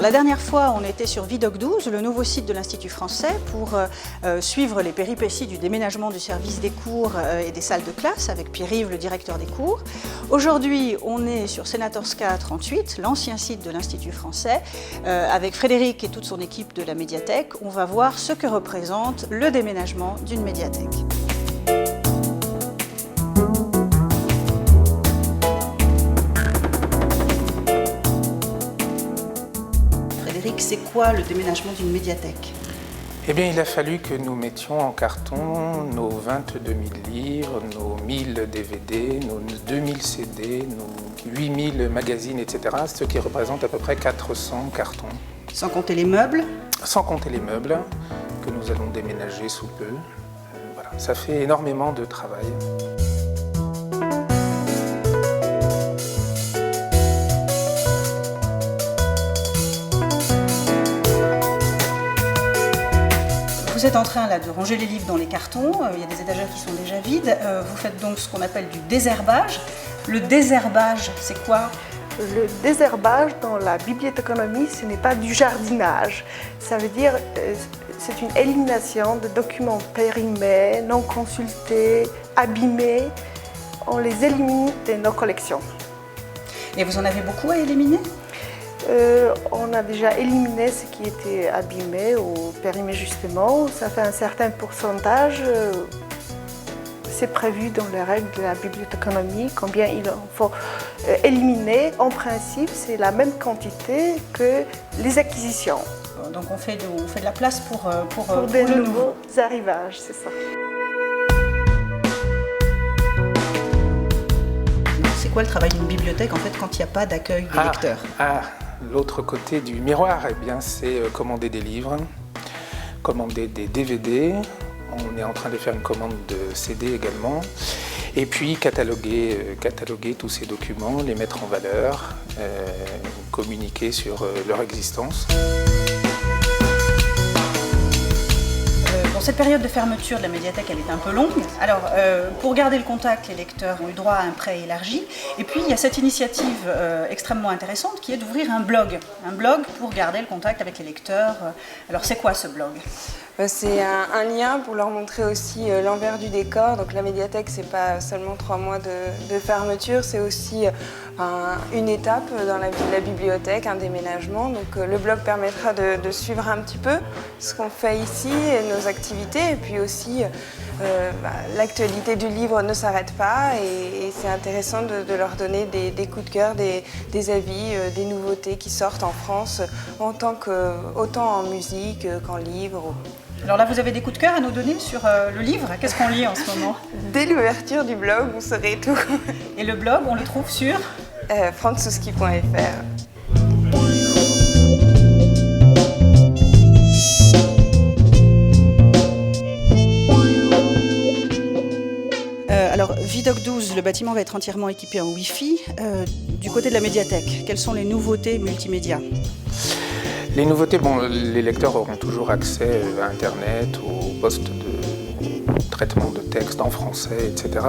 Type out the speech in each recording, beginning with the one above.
la dernière fois, on était sur Vidocq 12, le nouveau site de l'Institut français, pour suivre les péripéties du déménagement du service des cours et des salles de classe avec Pierre-Yves, le directeur des cours. Aujourd'hui, on est sur Senatorska 38, l'ancien site de l'Institut français, avec Frédéric et toute son équipe de la médiathèque. On va voir ce que représente le déménagement d'une médiathèque. C'est quoi le déménagement d'une médiathèque? Eh bien, il a fallu que nous mettions en carton nos 22 000 livres, nos 1000 DVD, nos 2000 CD, nos 8000 magazines, etc., ce qui représente à peu près 400 cartons. Sans compter les meubles? Sans compter les meubles, que nous allons déménager sous peu. Voilà, ça fait énormément de travail. Vous êtes en train là, de ranger les livres dans les cartons, il y a des étagères qui sont déjà vides. Vous faites donc ce qu'on appelle du désherbage. Le désherbage, c'est quoi? Le désherbage dans la bibliothéconomie, ce n'est pas du jardinage. Ça veut dire c'est une élimination de documents périmés, non consultés, abîmés. On les élimine de nos collections. Et vous en avez beaucoup à éliminer? On a déjà éliminé ce qui était abîmé ou périmé justement. Ça fait un certain pourcentage. C'est prévu dans les règles de la bibliothéconomie combien il faut éliminer. En principe, c'est la même quantité que les acquisitions. Donc on fait de la place pour des nouveaux arrivages, c'est ça. C'est quoi le travail d'une bibliothèque en fait quand il n'y a pas d'accueil des lecteurs? L'autre côté du miroir, eh bien, c'est commander des livres, commander des DVD. On est en train de faire une commande de CD également. Et puis cataloguer tous ces documents, les mettre en valeur, communiquer sur leur existence. Cette période de fermeture de la médiathèque, elle est un peu longue. Alors, pour garder le contact, les lecteurs ont eu droit à un prêt élargi. Et puis, il y a cette initiative extrêmement intéressante qui est d'ouvrir un blog pour garder le contact avec les lecteurs. Alors, c'est quoi ce blog? C'est un lien pour leur montrer aussi l'envers du décor. Donc la médiathèque, c'est pas seulement 3 mois de fermeture, c'est aussi une étape dans la vie de la bibliothèque, un déménagement. Donc le blog permettra de suivre un petit peu ce qu'on fait ici, nos activités, et puis aussi l'actualité du livre ne s'arrête pas et c'est intéressant de leur donner des coups de cœur, des avis, des nouveautés qui sortent en France, autant en musique qu'en livre. Alors là, vous avez des coups de cœur à nous donner sur le livre. Qu'est-ce qu'on lit en ce moment? Dès l'ouverture du blog, vous saurez tout. Et le blog, on le trouve sur frantzouski.fr. Alors, Vidocq 12, le bâtiment va être entièrement équipé en Wi-Fi. Du côté de la médiathèque, quelles sont les nouveautés multimédia? Les nouveautés, les lecteurs auront toujours accès à Internet, aux postes de traitement de texte en français, etc.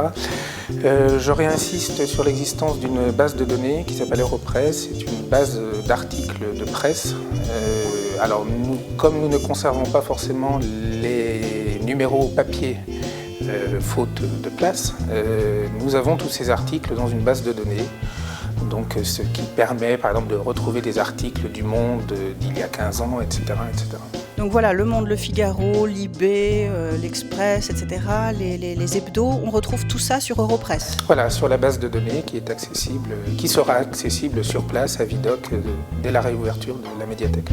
Je réinsiste sur l'existence d'une base de données qui s'appelle Europress. C'est une base d'articles de presse. Alors, comme nous ne conservons pas forcément les numéros papier, faute de place, nous avons tous ces articles dans une base de données. Donc, ce qui permet, par exemple, de retrouver des articles du Monde d'il y a 15 ans, etc., etc. Donc voilà, Le Monde, Le Figaro, Libé, l'Express, etc., les hebdos, on retrouve tout ça sur Europress. Voilà, sur la base de données qui est accessible, qui sera accessible sur place à Vidocq dès la réouverture de la médiathèque.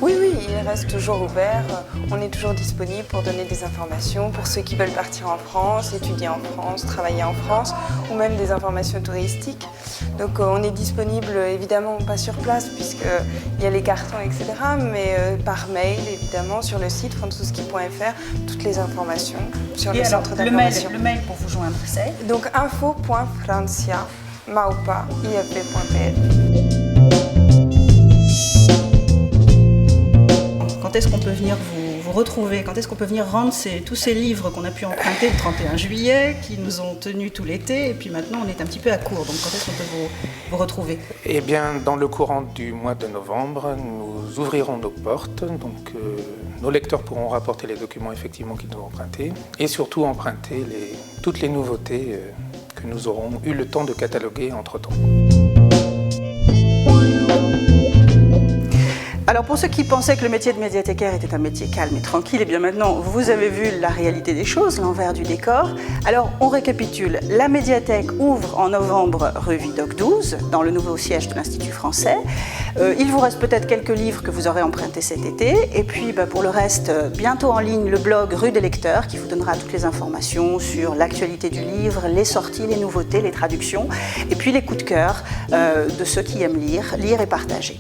Oui, il reste toujours ouvert. On est toujours disponible pour donner des informations pour ceux qui veulent partir en France, étudier en France, travailler en France ou même des informations touristiques. Donc on est disponible évidemment pas sur place puisqu'il y a les cartons, etc. mais par mail évidemment sur le site frantzouski.fr, toutes les informations sur le centre d'information. Le mail pour vous joindre, c'est donc info.francia@ifp.pl. quand est-ce qu'on peut venir vous retrouver? Quand est-ce qu'on peut venir rendre tous ces livres qu'on a pu emprunter le 31 juillet, qui nous ont tenus tout l'été, et puis maintenant on est un petit peu à court, donc quand est-ce qu'on peut vous retrouver? Eh bien, dans le courant du mois de novembre, nous ouvrirons nos portes, donc nos lecteurs pourront rapporter les documents effectivement qu'ils nous ont empruntés, et surtout emprunter toutes les nouveautés que nous aurons eu le temps de cataloguer entre-temps. Alors pour ceux qui pensaient que le métier de médiathécaire était un métier calme et tranquille, et bien maintenant vous avez vu la réalité des choses, l'envers du décor. Alors on récapitule, la médiathèque ouvre en novembre rue Vidocq 12, dans le nouveau siège de l'Institut français. Il vous reste peut-être quelques livres que vous aurez empruntés cet été, et puis pour le reste, bientôt en ligne le blog Rue des Lecteurs qui vous donnera toutes les informations sur l'actualité du livre, les sorties, les nouveautés, les traductions, et puis les coups de cœur de ceux qui aiment lire et partager.